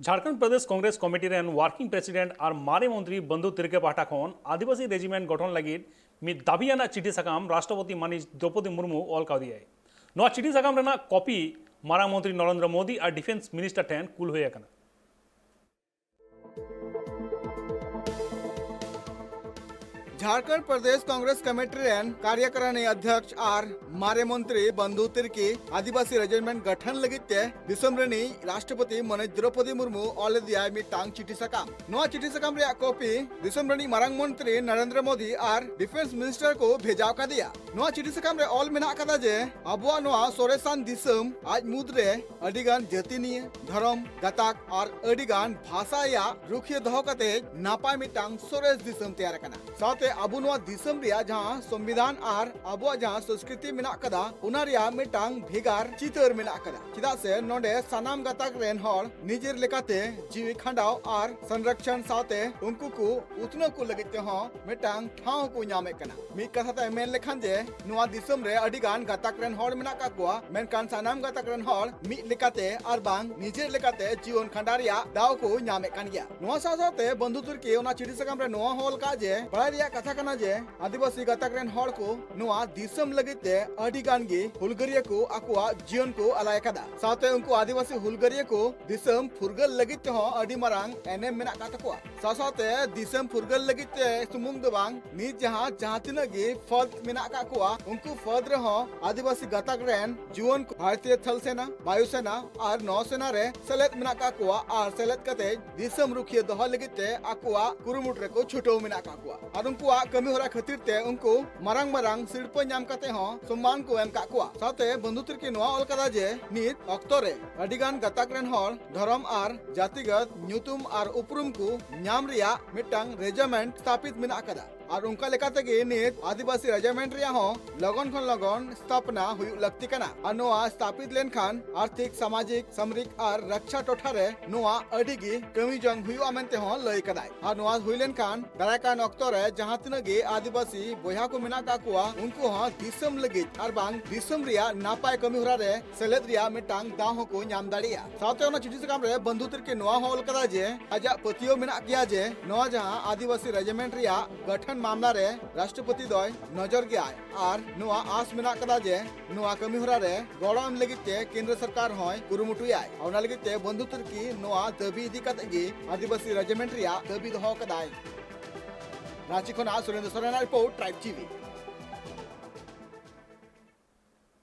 Jharkhand Pradesh Congress committee रेन working president और मारे मंत्री बंधु तिर्के पाहटा खन आदिवासी रेजिमेंट गठन लगी मिद दाबियाना चिठी साकाम राष्ट्रपति मानिज द्रौपदी मुर्मू ऑल काउदियाय नोआ चिठी साकाम रेना कॉपी मारांग मंत्री नरेंद्र मोदी और डिफेंस मिनिस्टर ठेन कुल हुए अकना। झारखंड प्रदेश कांग्रेस कमेटी रेन कार्यकारिणी अध्यक्ष और मारे मंत्री बंधु तिर्की आदिवासी रेजिमेंट गठन लगित दिसम रेनी राष्ट्रपति मानिज द्रौपदी मुर्मू ऑल दिया मिटांग चिठी साकाम नोआ चिठी साकाम रे कॉपी दिसम रेनी मारांग मंत्री नरेंद्र मोदी और डिफेंस मिनिस्टर को भेजाव का दिया। नोआ चिठी साकाम रे ऑल मेना कदा जे अबुआ नोआ सोरेसान दिसम आज मुद्रे अडिगान जातिनीय धर्म गताक और अडिगान भाषा या रुखिया दहो कते नापाय मिटांग सोरेस दिसम तैयार कना साथे अबु नोआ दिसम रिया जहां संविधान और अबुआ जहां संस्कृति मेना कदा उना रिया मिटांग भेगार चितर मेना कदा चिदा से नोडे सनाम गताक रेन हर निजेर लेकाते जीवी खंडाव और संरक्षण साथे उनको को उतनो को लगिते हो मिटांग ठाव को न्यामे कना मी कथाते मेन लेखान जे नोआ दिसम रे अडिगान गताक रेन हर मेना का कोआ मेनकान सनाम गताक रेन हर मी लेकाते और बांग निजेर लेकाते जीवन खंडारिया दाव को न्यामे कान गया नोआ साथे बंधु तुर्की ओना चिठी सकाम रे नोआ होल का जे बड़ारिया कथा कना जे आदिवासी गताक रेन हर को नोआ दिसम लगिते अडिगान गे हुलगरिया को अकुआ जीवन को अलाय कदा साथे उनको आदिवासी हुलगरिया को दिसम फुरगल लगिते हो अडी मरांग एने मेना का तकुआ साथे दिसम फुरगल लगिते सुमुंग दबांग नी जहां तिना गे फद मेना का कुआ उनको फद रे हो आदिवासी गताक रेन जीवन को भारतीय थल सेना वायुसेना और नौसेना रे सेलेत मेना का कुआ और सेलेत कते दिसम रुखिया दहो लगिते अकुआ कुरुमुट रे को छुटो मेना का कुआ और उनको कमी होरा खातिर ते उनको मरांग मरांग सिरप नाम कते हो सम्मान को एम का कुआ साथे बंधु तिर्की नोआ ऑल कदा जे नित अक्तरे अडिगान गताक रेन हर धर्म और जातिगत न्यूतुम और उपरुम को न्याम रिया मिटांग रेजिमेंट स्थापित मेना कदा और उनका लेकाते गे नित आदिवासी रेजिमेंट रिया हो लगन खन लगन स्थापना हुई लगती कना और नोआ स्थापित लेन खान आर्थिक सामाजिक सामरिक और रक्षा टोठा रे नोआ अडिगी कमी जंग हुई आमेंते हो लय कदाय और नोआ हुई लेन खान दाराकान अक्तो रे जहां तिना गे आदिवासी बोया को मेना का कुआ उनको हो दिसम लगी और बांग दिसम रिया नापाय कमी होरा रे सेलेद रिया मिटांग दाहो को न्याम दाड़िया साथे ओना चिठी सकाम रे बंधु तिर्की नोआ होल कदा जे आजा पतियो मेना किया जे नोआ जहां आदिवासी रेजिमेंट रिया गठन मामला रे राष्ट्रपति दय नजर गया और नोआ आस मेना कदा जे नोआ कमी होरा रे गड़म लगिते केंद्र सरकार होय कुरुमुटुयाय ओना लगिते बंधु तिर्की नोआ दाबी इदी कते गे आदिवासी रेजिमेंट रिया दाबी दहो कदाय रांची खना Surendra Soren report tribe TV.